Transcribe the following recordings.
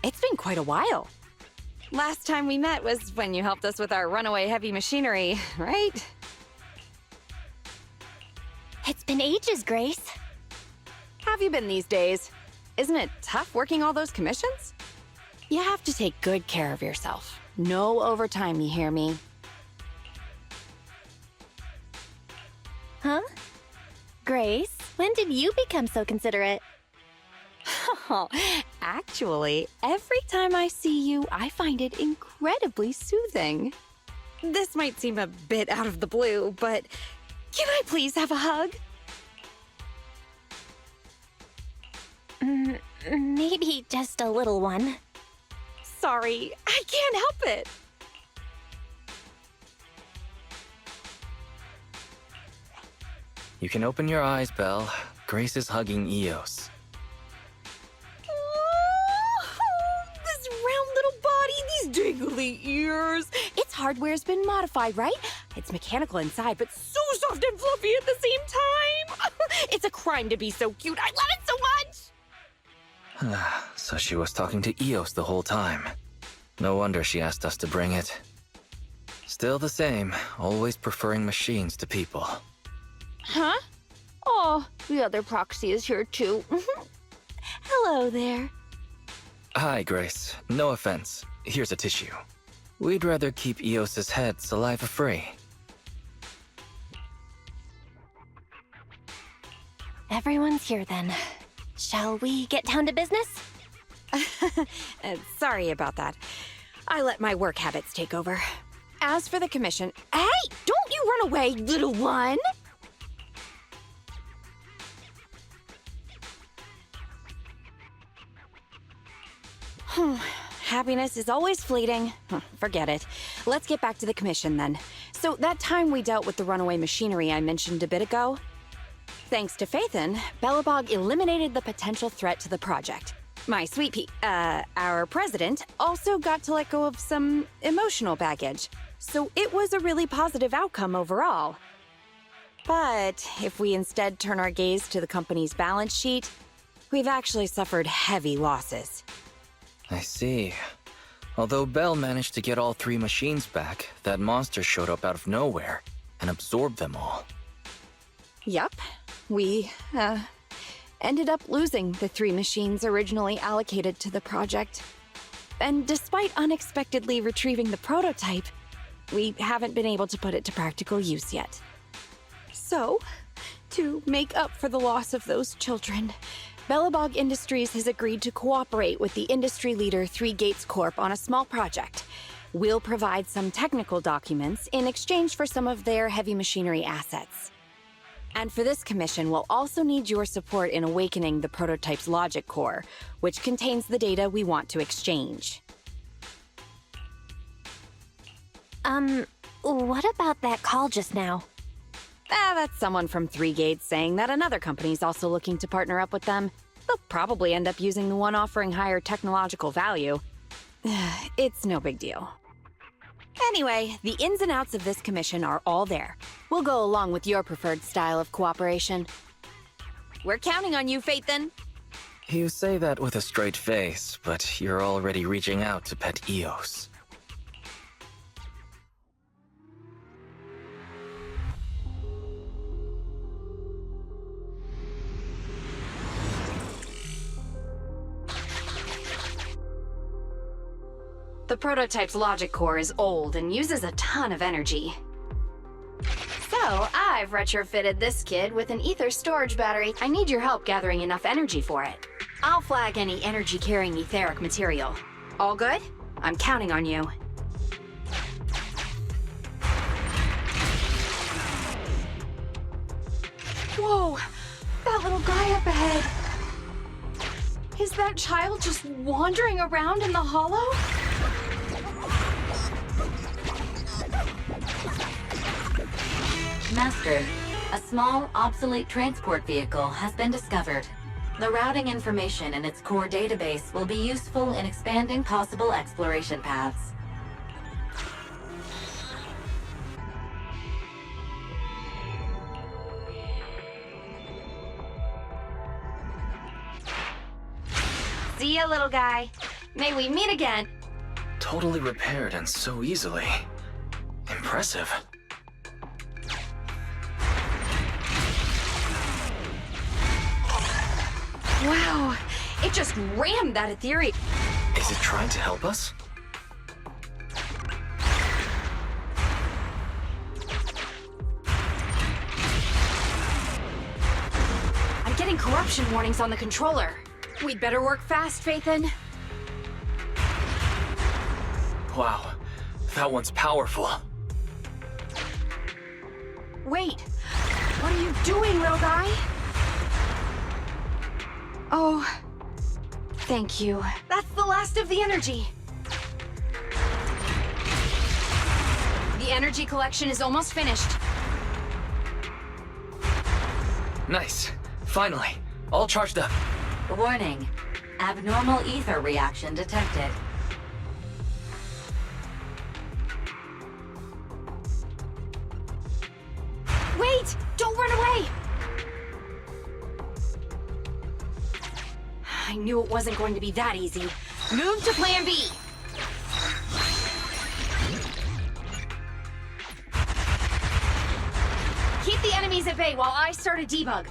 It's been quite a while. Last time we met was when you helped us with our runaway heavy machinery, right? It's been ages, Grace. Have you been these days? Isn't it tough working all those commissions? You have to take good care of yourself. No overtime, you hear me? Huh? Grace, when did you become so considerate? Actually, every time I see you, I find it incredibly soothing. This might seem a bit out of the blue, but can I please have a hug? Maybe just a little one. Sorry, I can't help it. You can open your eyes, Belle. Grace is hugging Eos. This round little body, these dangly ears. Its hardware's been modified, right? It's mechanical inside, but so soft and fluffy at the same time. It's a crime to be so cute. I love it so much. So she was talking to Eos the whole time. No wonder she asked us to bring it. Still the same, always preferring machines to people. Huh? Oh, the other proxy is here too. Hello there. Hi, Grace. No offense. Here's a tissue. We'd rather keep Eos's head saliva-free. Everyone's here then. Shall we get down to business? Sorry about that. I let my work habits take over. As for the commission... Hey! Don't you run away, little one! Happiness is always fleeting. Forget it. Let's get back to the commission then. So that time we dealt with the runaway machinery I mentioned a bit ago, thanks to Phaethon, Belobog eliminated the potential threat to the project. My sweet our president, also got to let go of some emotional baggage. So it was a really positive outcome overall. But if we instead turn our gaze to the company's balance sheet, we've actually suffered heavy losses. I see. Although Belle managed to get all 3 machines back, that monster showed up out of nowhere and absorbed them all. Yup. We, ended up losing the 3 machines originally allocated to the project. And despite unexpectedly retrieving the prototype, we haven't been able to put it to practical use yet. So, to make up for the loss of those children, Belobog Industries has agreed to cooperate with the industry leader 3 Gates Corp on a small project. We'll provide some technical documents in exchange for some of their heavy machinery assets. And for this commission, we'll also need your support in awakening the prototype's logic core, which contains the data we want to exchange. What about that call just now? That's someone from 3 Gates saying that another company's also looking to partner up with them. They'll probably end up using the one offering higher technological value. It's no big deal. Anyway, the ins and outs of this commission are all there. We'll go along with your preferred style of cooperation. We're counting on you, Phaethon. You say that with a straight face, but you're already reaching out to pet Eos. The prototype's logic core is old and uses a ton of energy. So, I've retrofitted this kid with an ether storage battery. I need your help gathering enough energy for it. I'll flag any energy-carrying etheric material. All good? I'm counting on you. Whoa! That little guy up ahead! Is that child just wandering around in the hollow? Master, a small, obsolete transport vehicle has been discovered. The routing information in its core database will be useful in expanding possible exploration paths. See ya, little guy. May we meet again. Totally repaired and so easily. Impressive. Wow, it just rammed that ethereal. Is it trying to help us? I'm getting corruption warnings on the controller. We'd better work fast, Faithin. Wow, that one's powerful. Wait, what are you doing, little guy? Oh, thank you. That's the last of the energy. The energy collection is almost finished. Nice. Finally. All charged up. Warning. Abnormal ether reaction detected. Wait! Don't run away! I knew it wasn't going to be that easy. Move to Plan B! Keep the enemies at bay while I start a debug.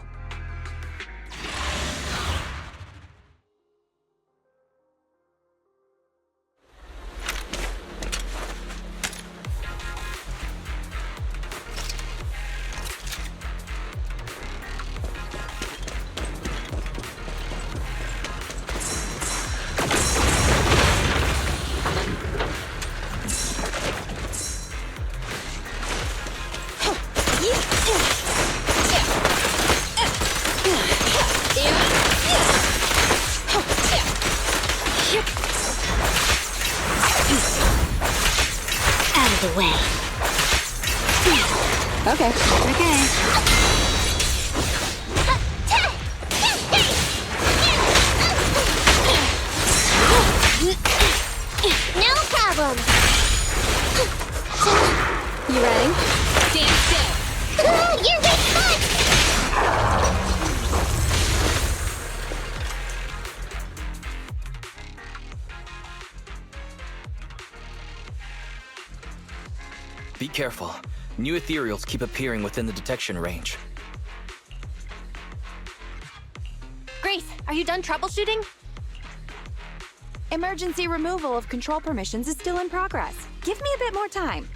Out of the way. Okay. No problem. You ready? Stand still. You're getting fun. Be careful. New ethereals keep appearing within the detection range. Grace, are you done troubleshooting? Emergency removal of control permissions is still in progress. Give me a bit more time.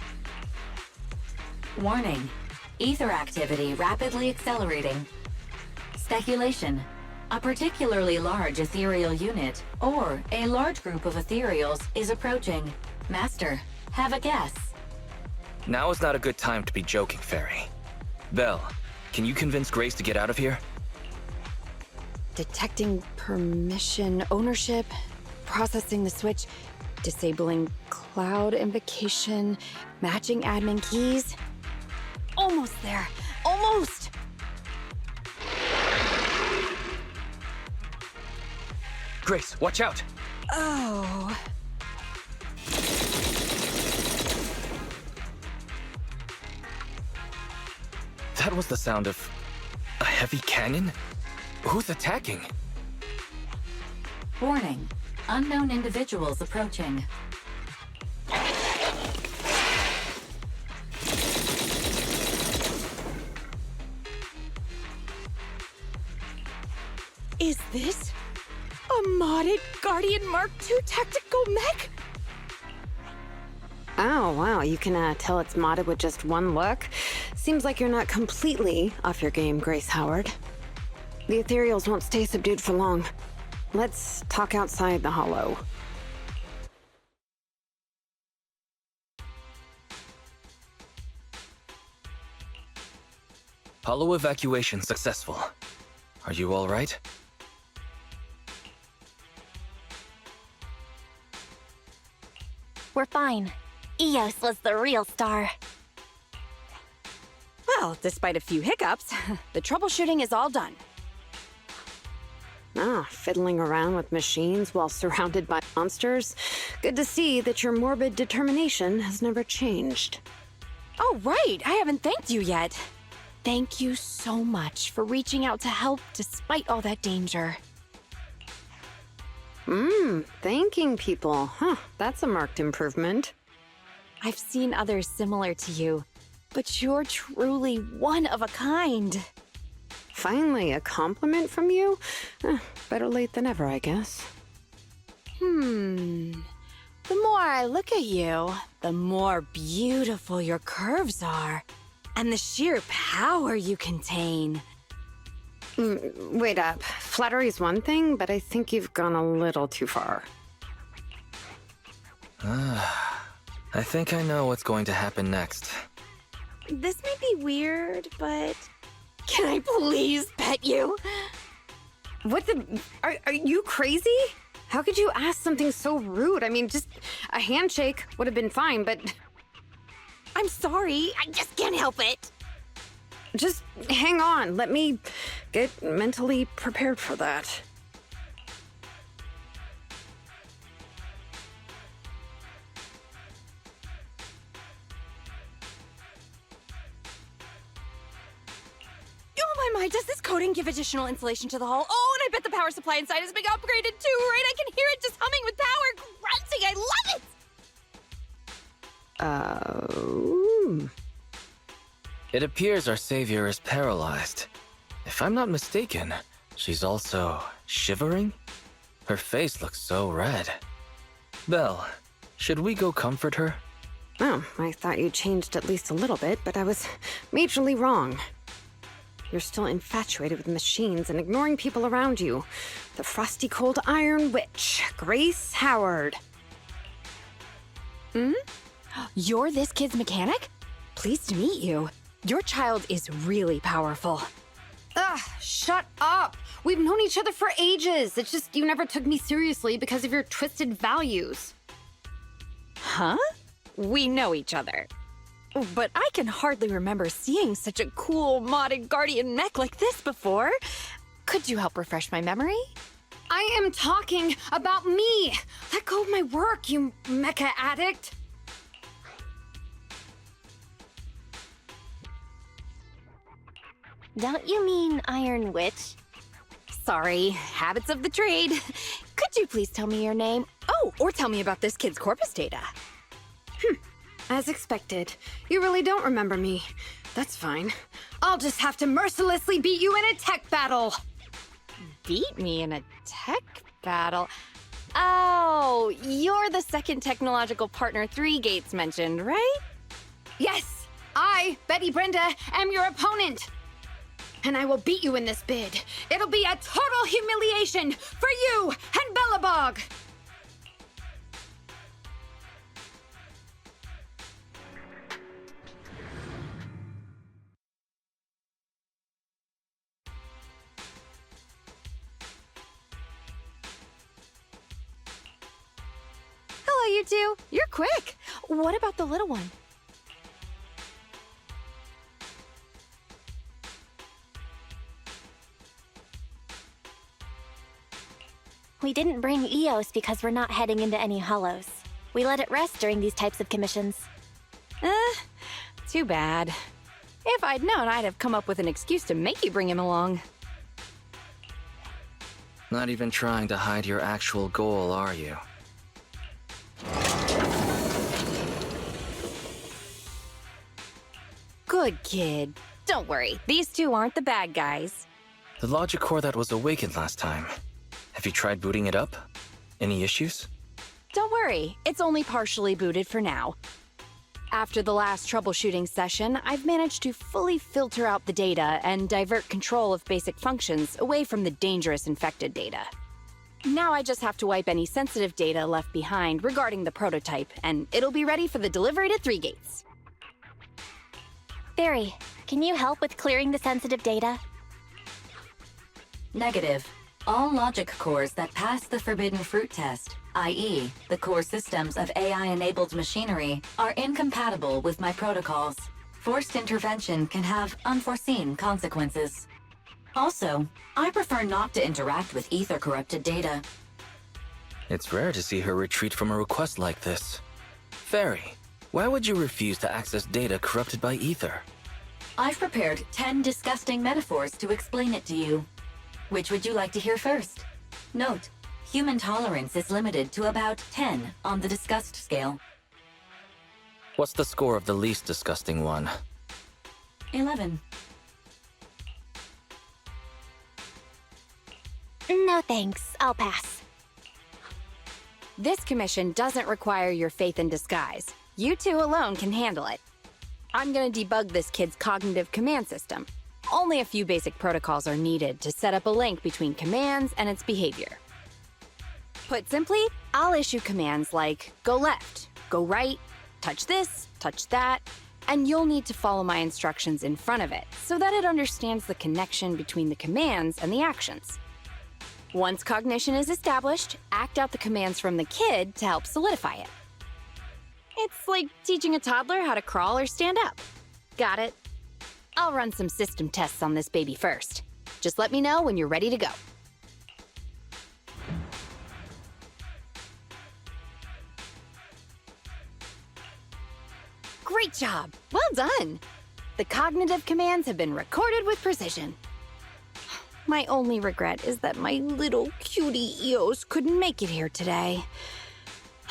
Warning. Ether activity rapidly accelerating. Speculation. A particularly large ethereal unit, or a large group of ethereals, is approaching. Master, have a guess. Now is not a good time to be joking, Fairy. Belle, can you convince Grace to get out of here? Detecting permission ownership, processing the switch, disabling cloud invocation, matching admin keys. Almost there. Almost! Grace, watch out! Oh. That was the sound of a heavy cannon? Who's attacking? Warning. Unknown individuals approaching. Is this a modded Guardian Mark II tactical mech? Oh, wow, you can tell it's modded with just one look. Seems like you're not completely off your game, Grace Howard. The ethereals won't stay subdued for long. Let's talk outside the hollow. Hollow evacuation successful. Are you all right? We're fine. Eos was the real star. Well, despite a few hiccups, the troubleshooting is all done. Ah, fiddling around with machines while surrounded by monsters. Good to see that your morbid determination has never changed. Oh, right. I haven't thanked you yet. Thank you so much for reaching out to help despite all that danger. Thanking people. Huh, that's a marked improvement. I've seen others similar to you, but you're truly one of a kind. Finally, a compliment from you? Better late than ever, I guess. The more I look at you, the more beautiful your curves are, and the sheer power you contain. Wait up. Flattery's one thing, but I think you've gone a little too far. I think I know what's going to happen next. This may be weird, but can I please pet you? What the... Are you crazy? How could you ask something so rude? I mean, just a handshake would have been fine, but... I'm sorry, I just can't help it. Just hang on. Let me get mentally prepared for that. Oh my, does this coating give additional insulation to the hull? Oh, and I bet the power supply inside is being upgraded too, right? I can hear it just humming with power, grunting. I love it! It appears our savior is paralyzed. If I'm not mistaken, she's also shivering? Her face looks so red. Belle, should we go comfort her? Oh, I thought you changed at least a little bit, but I was majorly wrong. You're still infatuated with machines and ignoring people around you. The frosty cold iron witch, Grace Howard. You're this kid's mechanic? Pleased to meet you. Your child is really powerful. Ugh, shut up! We've known each other for ages. It's just you never took me seriously because of your twisted values. Huh? We know each other. But I can hardly remember seeing such a cool modded guardian mech like this before. Could you help refresh my memory? I am talking about me! Let go of my work, you mecha addict! Don't you mean Iron Witch? Sorry, habits of the trade. Could you please tell me your name? Oh, or tell me about this kid's corpus data. As expected. You really don't remember me. That's fine. I'll just have to mercilessly beat you in a tech battle! Beat me in a tech battle? Oh, you're the second technological partner 3 Gates mentioned, right? Yes! I, Betty Brenda, am your opponent! And I will beat you in this bid. It'll be a total humiliation for you and Bellabog! Hello, you two. You're quick. What about the little one? We didn't bring Eos because we're not heading into any hollows. We let it rest during these types of commissions. Too bad. If I'd known, I'd have come up with an excuse to make you bring him along. Not even trying to hide your actual goal, are you? Good kid. Don't worry, these two aren't the bad guys. The logic core that was awakened last time. Have you tried booting it up? Any issues? Don't worry, it's only partially booted for now. After the last troubleshooting session, I've managed to fully filter out the data and divert control of basic functions away from the dangerous infected data. Now I just have to wipe any sensitive data left behind regarding the prototype, and it'll be ready for the delivery to 3 Gates. Barry, can you help with clearing the sensitive data? Negative. All logic cores that pass the Forbidden Fruit test, i.e., the core systems of AI-enabled machinery, are incompatible with my protocols. Forced intervention can have unforeseen consequences. Also, I prefer not to interact with ether-corrupted data. It's rare to see her retreat from a request like this. Fairy, why would you refuse to access data corrupted by ether? I've prepared 10 disgusting metaphors to explain it to you. Which would you like to hear first? Note, Human tolerance is limited to about 10 on the disgust scale. What's the score of the least disgusting one? 11. No thanks, I'll pass. This commission doesn't require your faith in disguise. You two alone can handle it. I'm gonna debug this kid's cognitive command system. Only a few basic protocols are needed to set up a link between commands and its behavior. Put simply, I'll issue commands like go left, go right, touch this, touch that, and you'll need to follow my instructions in front of it so that it understands the connection between the commands and the actions. Once cognition is established, act out the commands from the kid to help solidify it. It's like teaching a toddler how to crawl or stand up. Got it? I'll run some system tests on this baby first. Just let me know when you're ready to go. Great job! Well done! The cognitive commands have been recorded with precision. My only regret is that my little cutie Eos couldn't make it here today.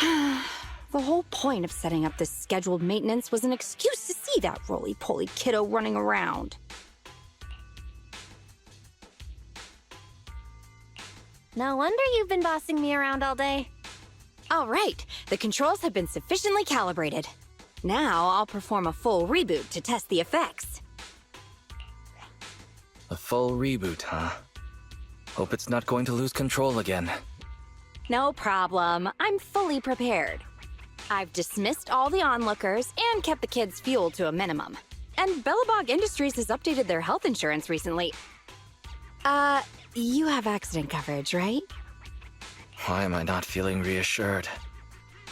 The whole point of setting up this scheduled maintenance was an excuse to see that roly-poly kiddo running around. No wonder you've been bossing me around all day. All right, the controls have been sufficiently calibrated. Now I'll perform a full reboot to test the effects. A full reboot, huh? Hope it's not going to lose control again. No problem. I'm fully prepared. I've dismissed all the onlookers and kept the kids' fuel to a minimum. And Bellabog Industries has updated their health insurance recently. You have accident coverage, right? Why am I not feeling reassured?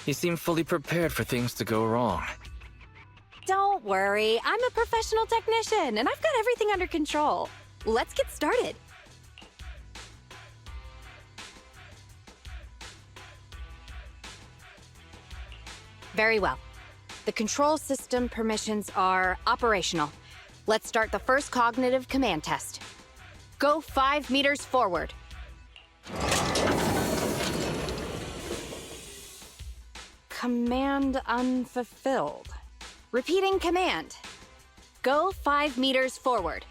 You seem fully prepared for things to go wrong. Don't worry, I'm a professional technician and I've got everything under control. Let's get started. Very well. The control system permissions are operational. Let's start the first cognitive command test. Go 5 meters forward. Command unfulfilled. Repeating command. Go 5 meters forward.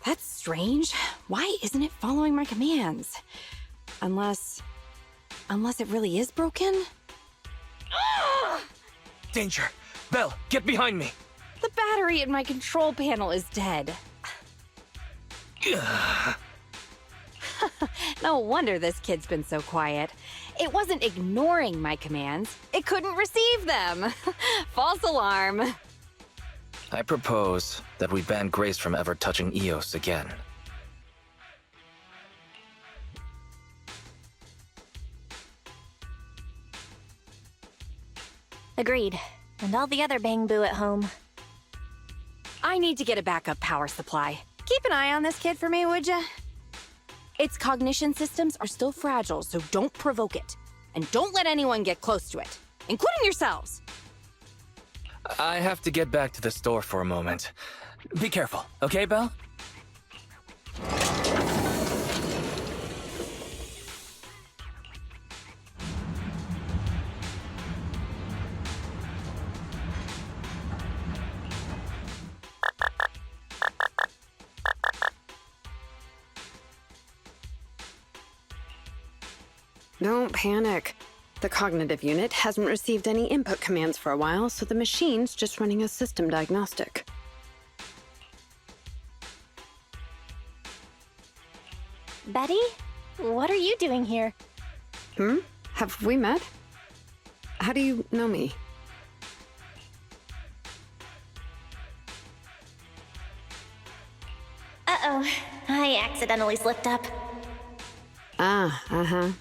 That's strange. Why isn't it following my commands? Unless it really is broken? Danger! Belle, get behind me! The battery in my control panel is dead. No wonder this kid's been so quiet. It wasn't ignoring my commands. It couldn't receive them. False alarm. I propose that we ban Grace from ever touching Eos again. Agreed. And all the other bang boo at home. I need to get a backup power supply. Keep an eye on this kid for me, would ya? Its cognition systems are still fragile, so don't provoke it. And don't let anyone get close to it, including yourselves. I have to get back to the store for a moment. Be careful, okay, Belle? Don't panic. The cognitive unit hasn't received any input commands for a while, so the machine's just running a system diagnostic. Betty? What are you doing here? Have we met? How do you know me? Uh-oh. I accidentally slipped up.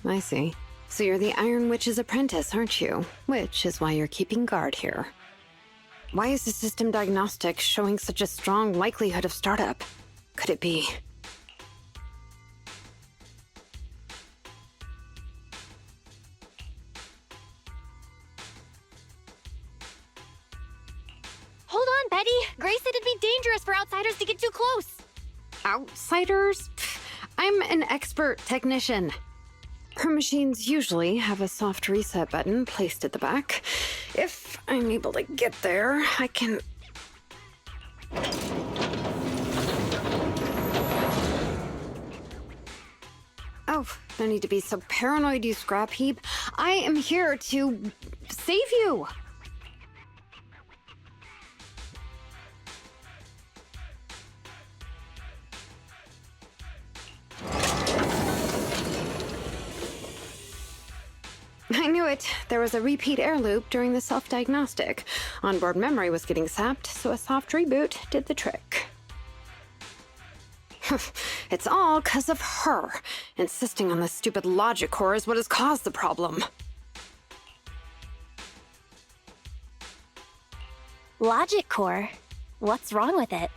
I see. So you're the Iron Witch's apprentice, aren't you? Which is why you're keeping guard here. Why is the system diagnostic showing such a strong likelihood of startup? Could it be... Hold on, Betty! Grace said it'd be dangerous for outsiders to get too close! Outsiders? Pfft, I'm an expert technician. Her machines usually have a soft reset button placed at the back. If I'm able to get there, I can... Oh, no need to be so paranoid, you scrap heap. I am here to save you. I knew it. There was a repeat air loop during the self-diagnostic. Onboard memory was getting sapped, so a soft reboot did the trick. It's all 'cause of her. Insisting on the stupid logic core is what has caused the problem. Logic core? What's wrong with it?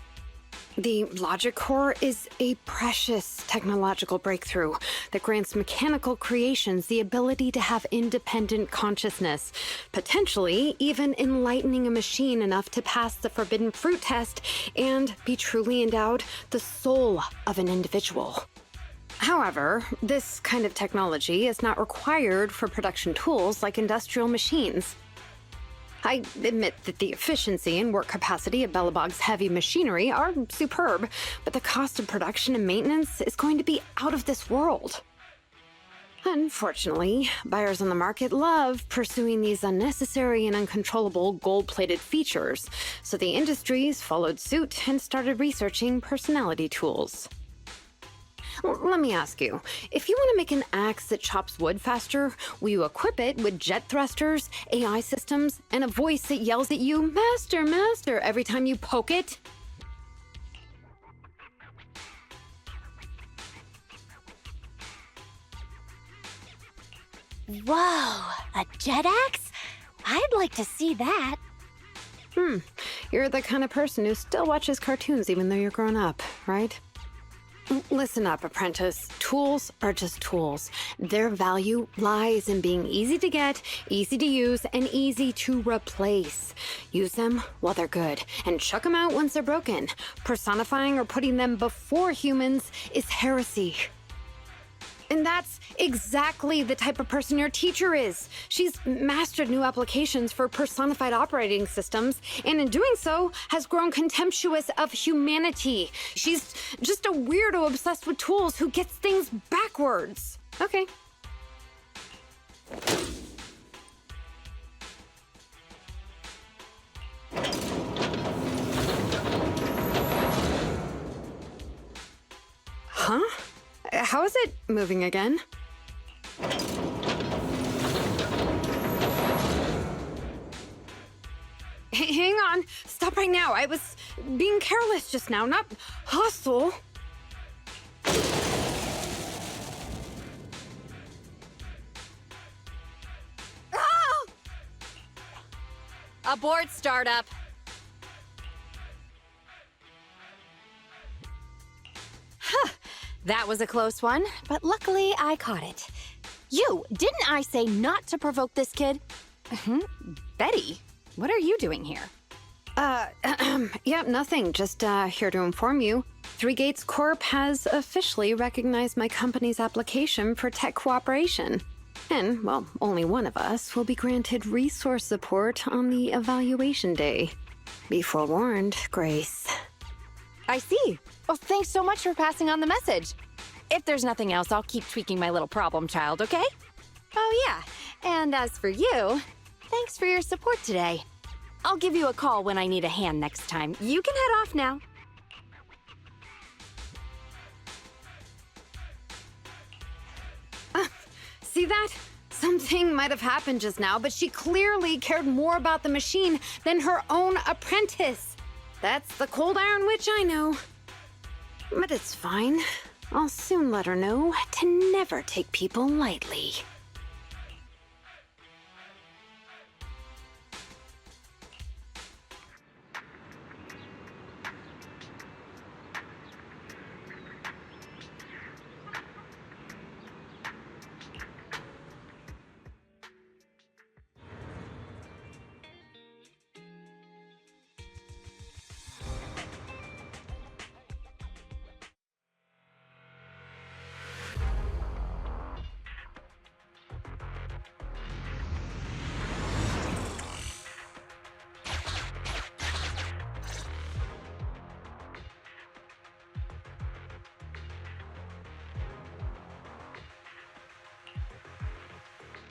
The logic core is a precious technological breakthrough that grants mechanical creations the ability to have independent consciousness, potentially even enlightening a machine enough to pass the forbidden fruit test and be truly endowed the soul of an individual. However, this kind of technology is not required for production tools like industrial machines. I admit that the efficiency and work capacity of Belobog's heavy machinery are superb, but the cost of production and maintenance is going to be out of this world. Unfortunately, buyers on the market love pursuing these unnecessary and uncontrollable gold-plated features, so the industries followed suit and started researching personality tools. Let me ask you, if you want to make an axe that chops wood faster, will you equip it with jet thrusters, AI systems, and a voice that yells at you, "Master, Master," every time you poke it? Whoa, a jet axe? I'd like to see that. You're the kind of person who still watches cartoons even though you're grown up, right? Listen up, apprentice. Tools are just tools. Their value lies in being easy to get, easy to use, and easy to replace. Use them while they're good, and chuck them out once they're broken. Personifying or putting them before humans is heresy. And that's exactly the type of person your teacher is. She's mastered new applications for personified operating systems, and in doing so, has grown contemptuous of humanity. She's just a weirdo obsessed with tools who gets things backwards. Okay. Huh? How is it moving again? Hang on. Stop right now. I was being careless just now, not hostile. Ah! Abort startup. That was a close one, but luckily I caught it. Didn't I say not to provoke this kid? Betty, what are you doing here? Yeah, nothing. Just here to inform you. Three Gates Corp has officially recognized my company's application for tech cooperation. And, well, only one of us will be granted resource support on the evaluation day. Be forewarned, Grace. I see. Well, thanks so much for passing on the message. If there's nothing else, I'll keep tweaking my little problem child, okay? Oh, yeah. And as for you, thanks for your support today. I'll give you a call when I need a hand next time. You can head off now. See that? Something might have happened just now, but she clearly cared more about the machine than her own apprentice. That's the cold iron witch I know. But it's fine. I'll soon let her know to never take people lightly.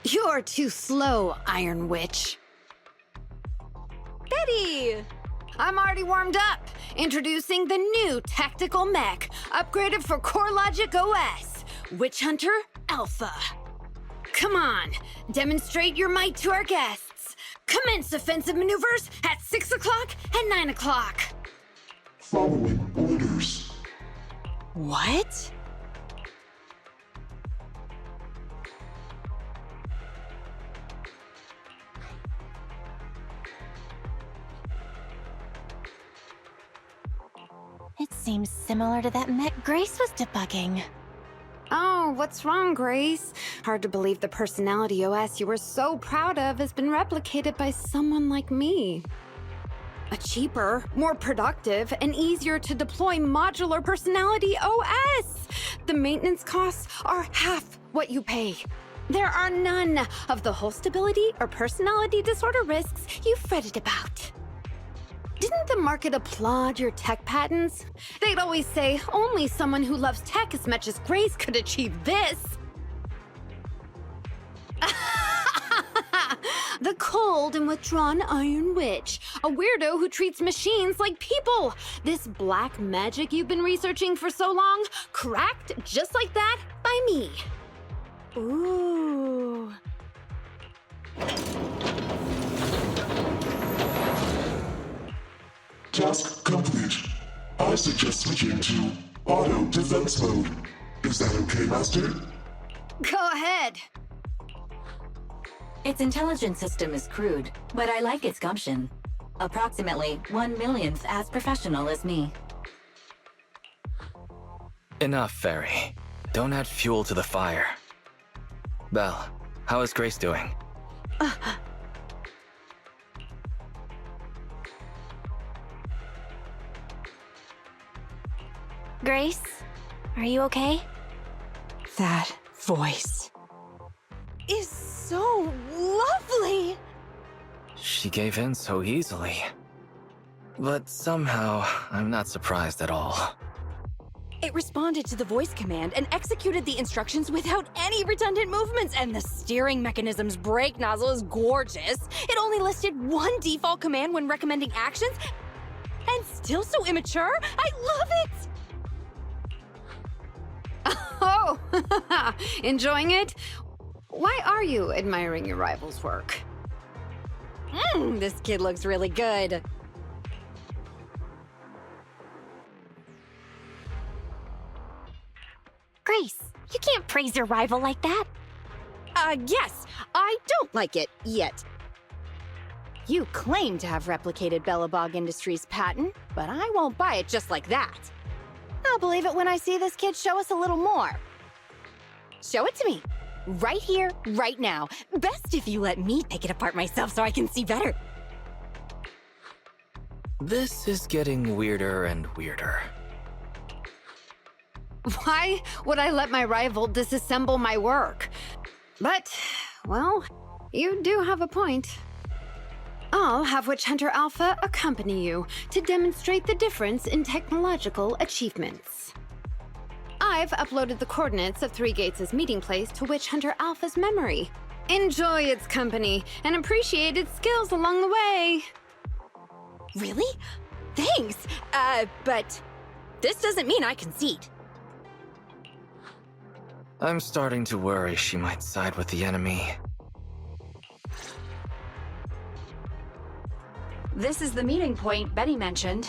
You're too slow, Iron Witch. Betty! I'm already warmed up. Introducing the new tactical mech, upgraded for CoreLogic OS, Witch Hunter Alpha. Come on, demonstrate your might to our guests. Commence offensive maneuvers at 6 o'clock and 9 o'clock. Following orders. What? It seems similar to that mech Grace was debugging. Oh, what's wrong, Grace? Hard to believe the personality OS you were so proud of has been replicated by someone like me. A cheaper, more productive, and easier to deploy modular personality OS! The maintenance costs are half what you pay. There are none of the whole stability or personality disorder risks you fretted about. Didn't the market applaud your tech patents? They'd always say only someone who loves tech as much as Grace could achieve this. The cold and withdrawn Iron Witch, a weirdo who treats machines like people. This black magic you've been researching for so long, cracked just like that by me. Ooh. Task complete. I suggest switching to auto defense mode. Is that okay, Master? Go ahead. Its intelligence system is crude, but I like its gumption. Approximately 1/1,000th as professional as me. Enough, Fairy. Don't add fuel to the fire. Belle, how is Grace doing? Grace, are you okay? That voice is so lovely! She gave in so easily. But somehow, I'm not surprised at all. It responded to the voice command and executed the instructions without any redundant movements, and the steering mechanism's brake nozzle is gorgeous. It only listed one default command when recommending actions, and still so immature. I love it! Oh, enjoying it? Why are you admiring your rival's work? This kid looks really good. Grace, you can't praise your rival like that. Yes, I don't like it yet. You claim to have replicated Bellabog Industries' patent, but I won't buy it just like that. I'll believe it when I see this kid show us a little more. Show it to me. Right here, right now. Best if you let me take it apart myself so I can see better. This is getting weirder and weirder. Why would I let my rival disassemble my work? But, well, you do have a point. I'll have Witch Hunter Alpha accompany you to demonstrate the difference in technological achievements. I've uploaded the coordinates of Three Gates' meeting place to Witch Hunter Alpha's memory. Enjoy its company and appreciate its skills along the way. Really? Thanks. But this doesn't mean I concede. I'm starting to worry she might side with the enemy. This is the meeting point Betty mentioned.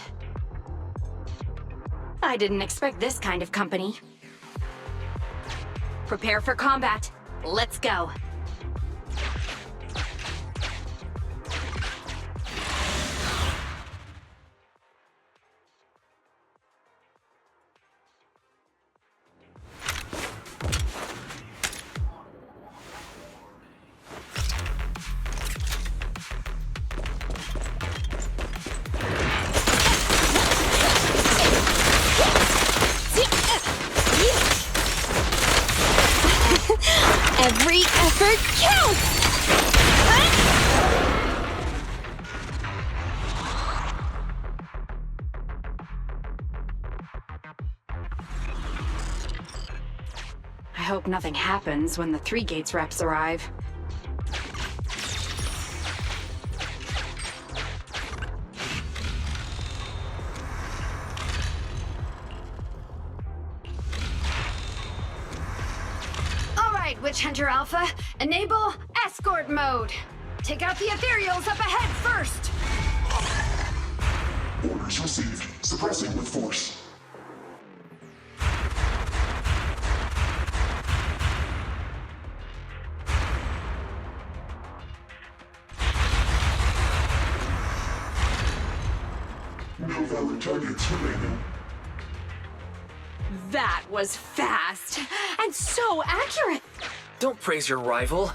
I didn't expect this kind of company. Prepare for combat. Let's go. Every effort counts! I hope nothing happens when the Three Gates reps arrive. Hunter Alpha, enable escort mode. Take out the ethereals up ahead first. Orders received. Suppressing with force. No valid targets remaining. That was fast and so accurate. Don't praise your rival.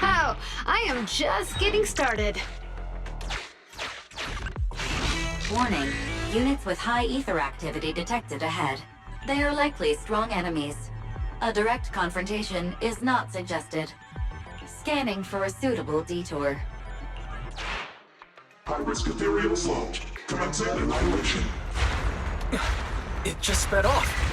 Oh, I am just getting started. Warning. Units with high ether activity detected ahead. They are likely strong enemies. A direct confrontation is not suggested. Scanning for a suitable detour. High-risk ethereals launched. Commencing annihilation. It just sped off.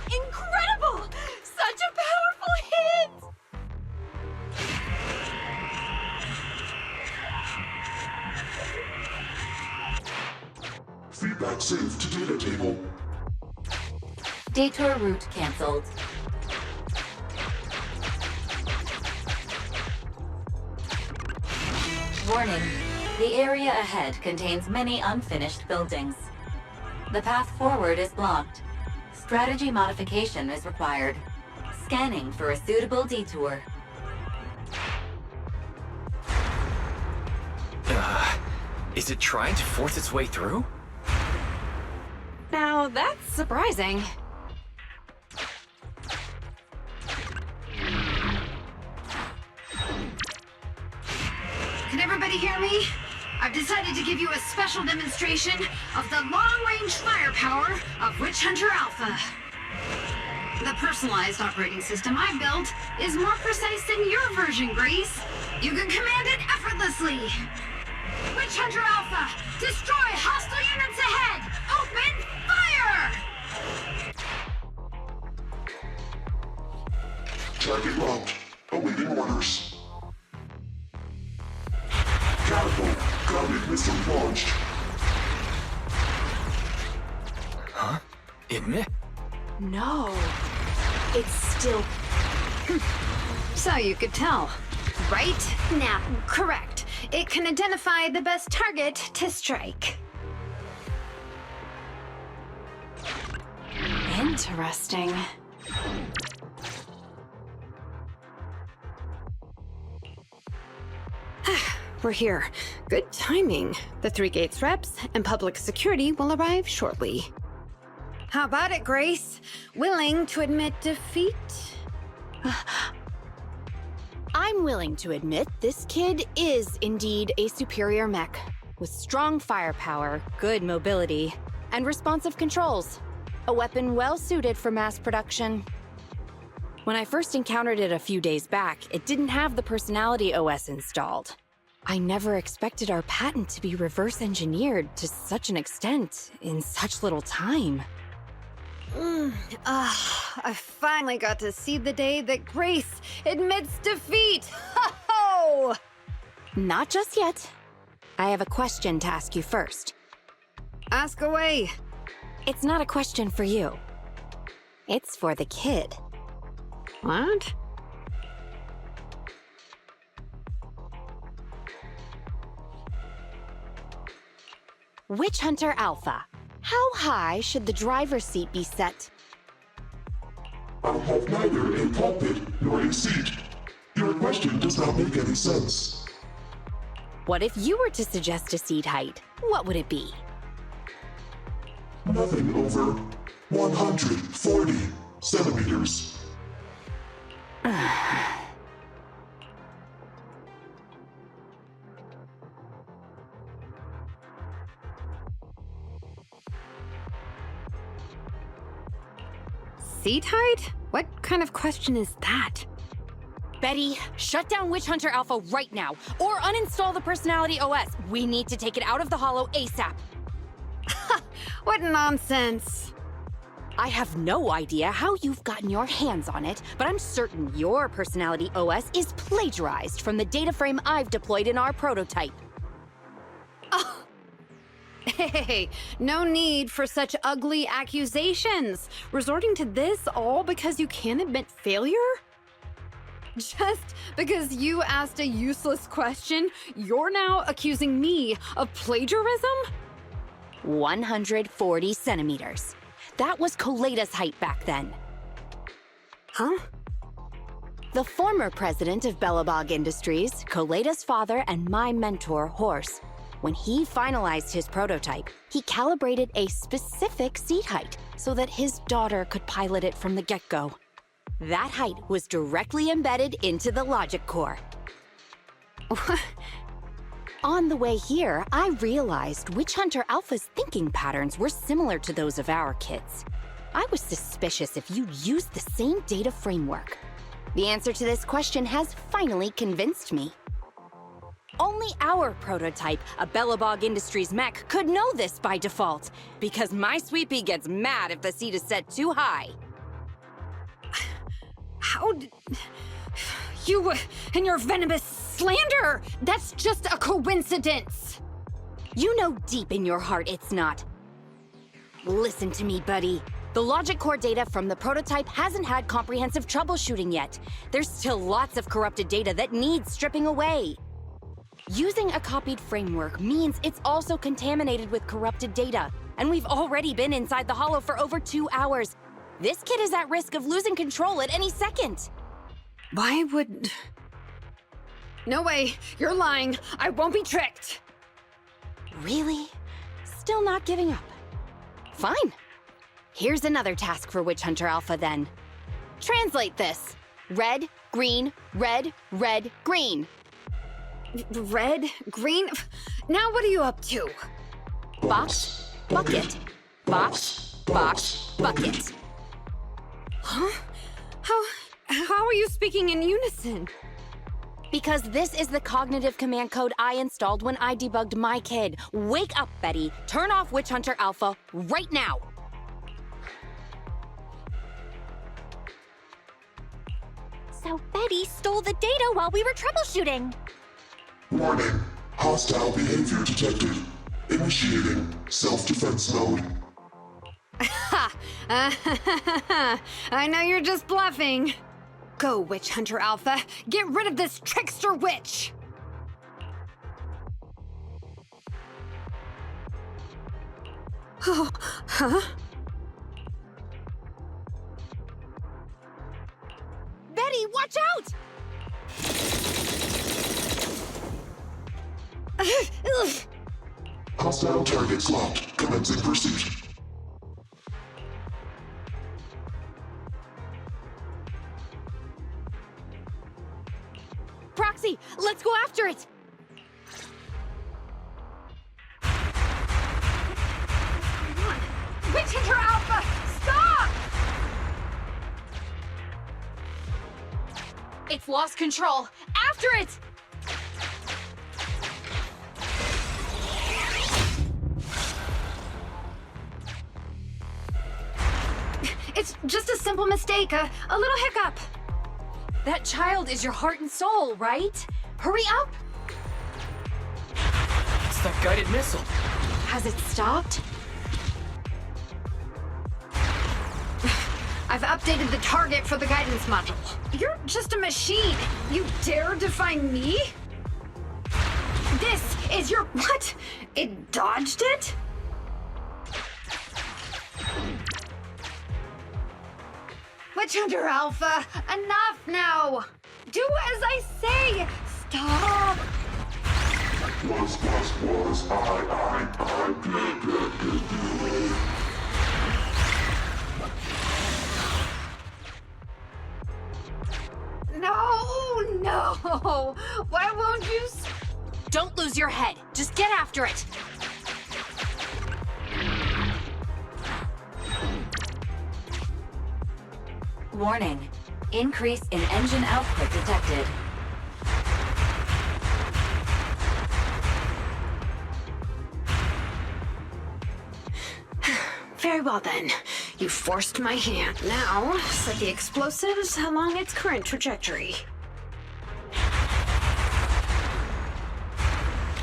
Incredible! Such a powerful hit! Feedback saved to data table. Detour route cancelled. Warning. The area ahead contains many unfinished buildings. The path forward is blocked. Strategy modification is required. Scanning for a suitable detour. Is it trying to force its way through? Now that's surprising. Can everybody hear me? I've decided to give you a special demonstration of the long-range firepower of Witch Hunter Alpha. The personalized operating system I built is more precise than your version, Grace. You can command it effortlessly. Witch Hunter Alpha, destroy hostile units ahead! Open fire! Target locked. Awaiting orders. Catapult. Grounded missile launched. Huh? Admit? No. It's still... So you could tell, right? Now, correct. It can identify the best target to strike. Interesting. We're here. Good timing. The 3 Gates reps and public security will arrive shortly. How about it, Grace? Willing to admit defeat? I'm willing to admit this kid is indeed a superior mech, with strong firepower, good mobility, and responsive controls. A weapon well suited for mass production. When I first encountered it a few days back, it didn't have the personality OS installed. I never expected our patent to be reverse engineered to such an extent in such little time. I finally got to see the day that Grace admits defeat! Ho-ho! Not just yet. I have a question to ask you first. Ask away. It's not a question for you. It's for the kid. What? Witch Hunter Alpha. How high should the driver's seat be set? I have neither a pulpit nor a seat. Your question does not make any sense. What if you were to suggest a seat height? What would it be? Nothing over 140 centimeters. Seat height? What kind of question is that? Betty, shut down Witch Hunter Alpha right now, or uninstall the Personality OS. We need to take it out of the Holo ASAP. What nonsense! I have no idea how you've gotten your hands on it, but I'm certain your Personality OS is plagiarized from the data frame I've deployed in our prototype. Oh, Hey, no need for such ugly accusations. Resorting to this all because you can't admit failure? Just because you asked a useless question, you're now accusing me of plagiarism? 140 centimeters. That was Koleda's height back then. Huh? The former president of Bellabog Industries, Koleda's father, and my mentor, Horse, when he finalized his prototype, he calibrated a specific seat height so that his daughter could pilot it from the get-go. That height was directly embedded into the logic core. On the way here, I realized Witch Hunter Alpha's thinking patterns were similar to those of our kids. I was suspicious if you'd used the same data framework. The answer to this question has finally convinced me. Only our prototype, a Bellabog Industries mech, could know this by default, because my sweepy gets mad if the seat is set too high. How did... You and your venomous slander! That's just a coincidence! You know deep in your heart it's not. Listen to me, buddy. The logic core data from the prototype hasn't had comprehensive troubleshooting yet. There's still lots of corrupted data that needs stripping away. Using a copied framework means it's also contaminated with corrupted data, and we've already been inside the Hollow for over 2 hours. This kid is at risk of losing control at any second. Why would... No way, you're lying. I won't be tricked. Really? Still not giving up? Fine. Here's another task for Witch Hunter Alpha then. Translate this. Red, green, red, red, green. Red? Green? Now what are you up to? Box, bucket. Box, box, bucket. Huh? How are you speaking in unison? Because this is the cognitive command code I installed when I debugged my kid. Wake up, Betty. Turn off Witch Hunter Alpha right now. So Betty stole the data while we were troubleshooting. Warning. Hostile behavior detected. Initiating self-defense mode. Ha! I know you're just bluffing. Go, Witch Hunter Alpha. Get rid of this trickster witch! Oh, huh? Betty, watch out! Hostile targets locked. Commencing pursuit. Proxy, let's go after it! Witch Hunter Alpha, stop! It's lost control. After it! It's just a simple mistake, a little hiccup. That child is your heart and soul, right? Hurry up! It's that guided missile. Has it stopped? I've updated the target for the guidance module. You're just a machine. You dare defy me? This is your... What? It dodged it? Witch Hunter Alpha, enough now! Do as I say! Stop! Was, I, did. No! Why won't you... Don't lose your head. Just get after it. Warning. Increase in engine output detected. Very well then. You forced my hand. Now, set the explosives along its current trajectory.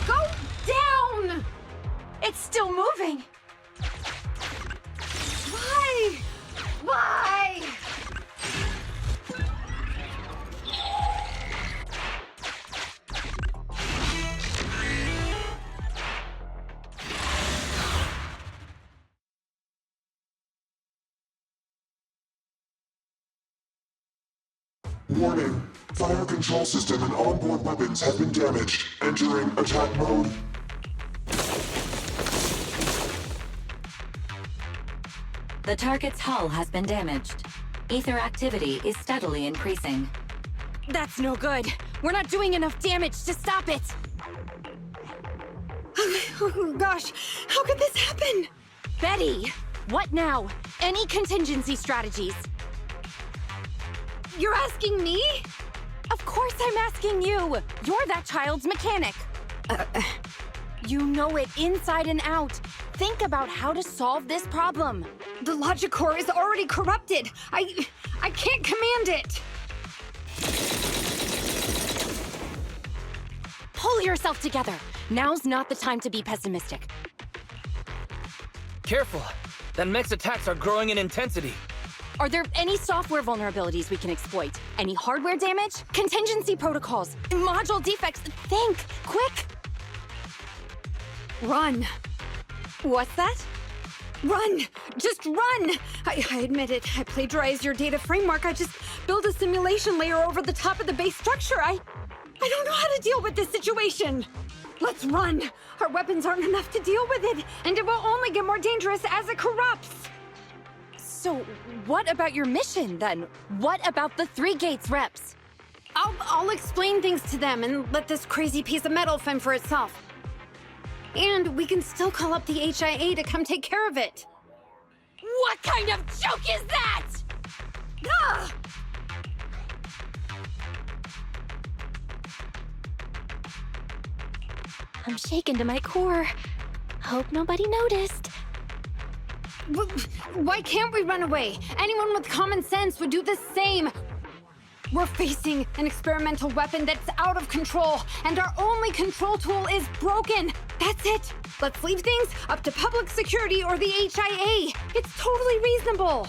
Go down! It's still moving! Warning. Fire control system and onboard weapons have been damaged. Entering attack mode. The target's hull has been damaged. Ether activity is steadily increasing. That's no good. We're not doing enough damage to stop it. Oh gosh, how could this happen? Betty, what now? Any contingency strategies? You're asking me? Of course I'm asking you. You're that child's mechanic. You know it inside and out. Think about how to solve this problem. The logic core is already corrupted. I can't command it. Pull yourself together. Now's not the time to be pessimistic. Careful! That mech's attacks are growing in intensity. Are there any software vulnerabilities we can exploit? Any hardware damage? Contingency protocols? Module defects? Think! Quick! Run. What's that? Run! Just run! I admit it. I plagiarized your data framework. I just built a simulation layer over the top of the base structure. I don't know how to deal with this situation. Let's run. Our weapons aren't enough to deal with it, and it will only get more dangerous as it corrupts. So, what about your mission, then? What about the 3 gates reps? I'll explain things to them and let this crazy piece of metal fend for itself. And we can still call up the HIA to come take care of it. What kind of joke is that? Ah! I'm shaken to my core. Hope nobody noticed. Why can't we run away? Anyone with common sense would do the same. We're facing an experimental weapon that's out of control, and our only control tool is broken. That's it. Let's leave things up to public security or the HIA. It's totally reasonable.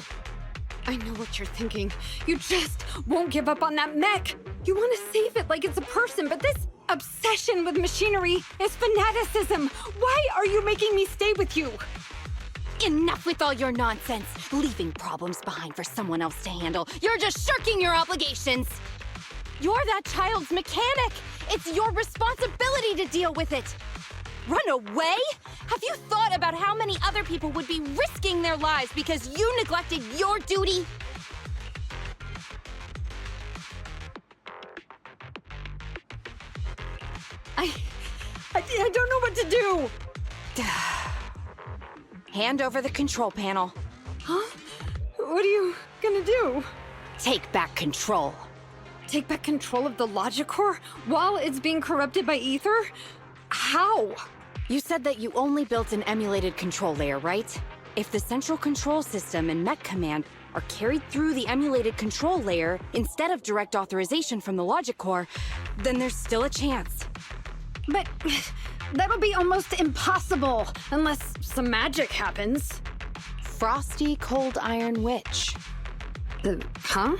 I know what you're thinking. You just won't give up on that mech. You want to save it like it's a person, but this obsession with machinery is fanaticism. Why are you making me stay with you? Enough with all your nonsense, leaving problems behind for someone else to handle. You're just shirking your obligations. You're that child's mechanic. It's your responsibility to deal with it. Run away? Have you thought about how many other people would be risking their lives because you neglected your duty? I don't know what to do. Hand over the control panel. Huh? What are you gonna do? Take back control. Take back control of the logic core while it's being corrupted by ether? How? You said that you only built an emulated control layer, right? If the central control system and mech command are carried through the emulated control layer instead of direct authorization from the logic core, then there's still a chance. But that'll be almost impossible unless some magic happens. Frosty Cold Iron Witch. Huh?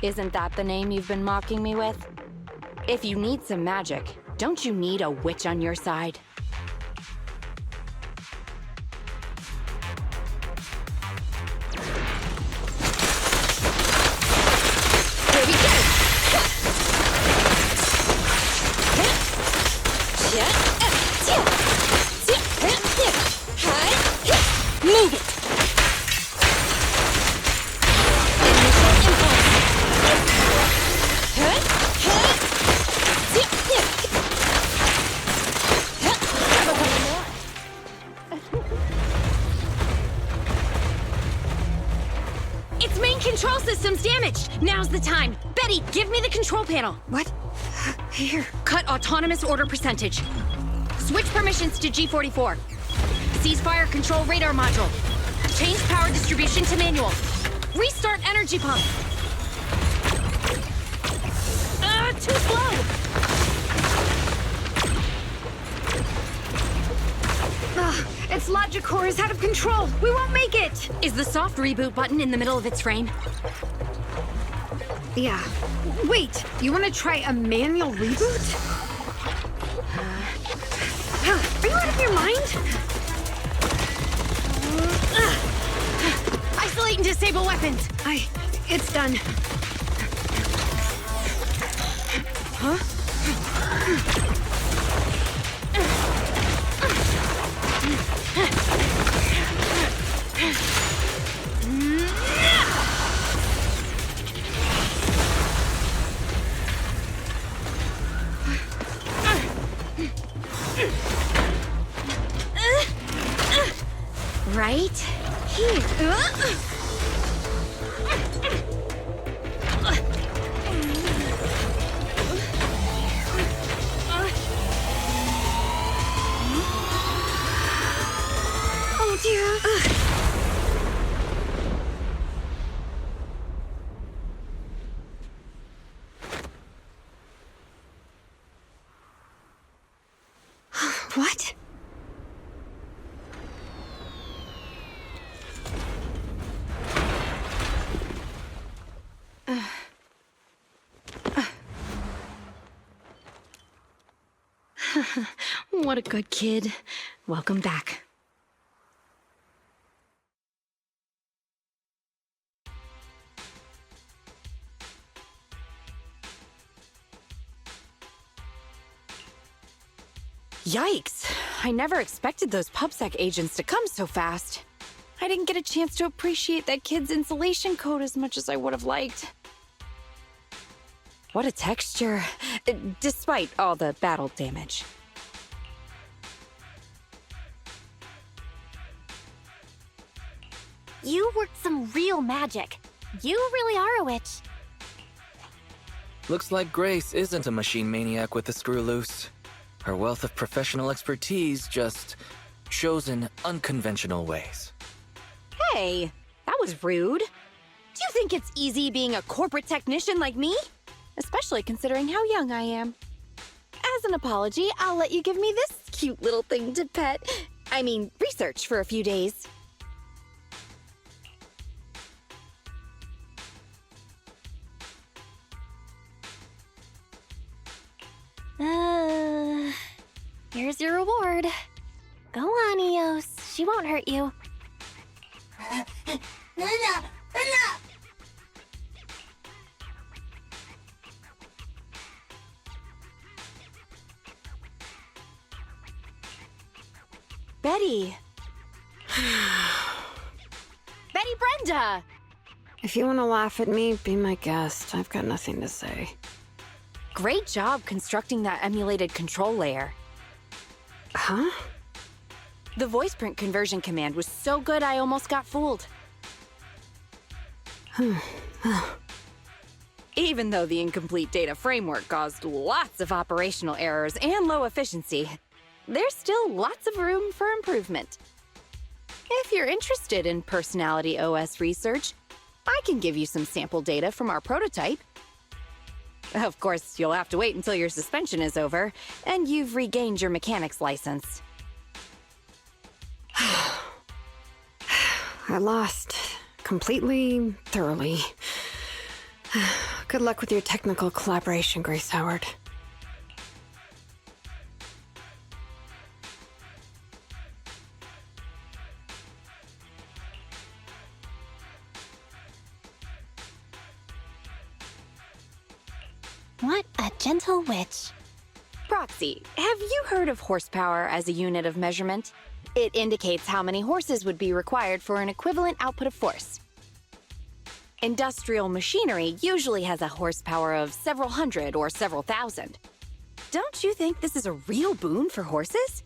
Isn't that the name you've been mocking me with? If you need some magic, don't you need a witch on your side? Here we go! Move it! Its main control system's damaged. Now's the time. Betty, give me the control panel. What? Here. Cut autonomous order percentage. Switch permissions to G44. Ceasefire control radar module. Change power distribution to manual. Restart energy pump. Too slow. Its logic core is out of control. We won't make it. Is the soft reboot button in the middle of its frame? Yeah. Wait, you want to try a manual reboot? Are you out of your mind? Isolate and disable weapons. It's done. Right here. Oh dear. What? What a good kid. Welcome back. Yikes! I never expected those PubSec agents to come so fast. I didn't get a chance to appreciate that kid's insulation coat as much as I would have liked. What a texture, despite all the battle damage. You worked some real magic. You really are a witch. Looks like Grace isn't a machine maniac with the screw loose. Her wealth of professional expertise just chosen unconventional ways. Hey, that was rude. Do you think it's easy being a corporate technician like me? Especially considering how young I am. As an apology, I'll let you give me this cute little thing to pet. Research for a few days. Here's your reward. Go on, Eos. She won't hurt you. Betty. Betty Brenda! If you want to laugh at me, be my guest. I've got nothing to say. Great job constructing that emulated control layer. Huh? The voice print conversion command was so good I almost got fooled. Even though the incomplete data framework caused lots of operational errors and low efficiency, there's still lots of room for improvement. If you're interested in Personality OS research, I can give you some sample data from our prototype. Of course, you'll have to wait until your suspension is over and you've regained your mechanics license. I lost. Completely, thoroughly. Good luck with your technical collaboration, Grace Howard. What a gentle witch. Proxy, have you heard of horsepower as a unit of measurement? It indicates how many horses would be required for an equivalent output of force. Industrial machinery usually has a horsepower of several hundred or several thousand. Don't you think this is a real boon for horses?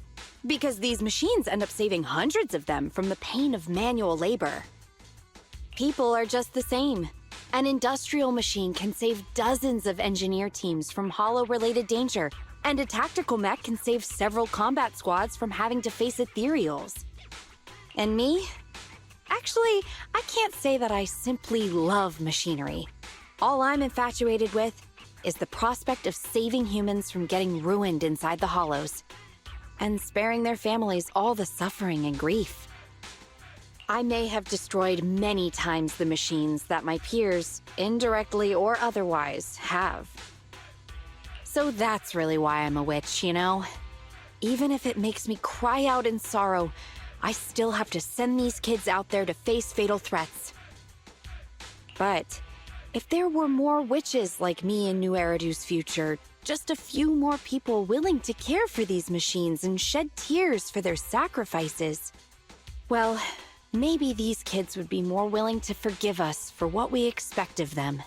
Because these machines end up saving hundreds of them from the pain of manual labor. People are just the same. An industrial machine can save dozens of engineer teams from hollow-related danger, and a tactical mech can save several combat squads from having to face ethereals. And me? Actually, I can't say that I simply love machinery. All I'm infatuated with is the prospect of saving humans from getting ruined inside the hollows, and sparing their families all the suffering and grief. I may have destroyed many times the machines that my peers, indirectly or otherwise, have. So that's really why I'm a witch, you know? Even if it makes me cry out in sorrow, I still have to send these kids out there to face fatal threats. But if there were more witches like me in New Eridu's future, just a few more people willing to care for these machines and shed tears for their sacrifices, well, maybe these kids would be more willing to forgive us for what we expect of them.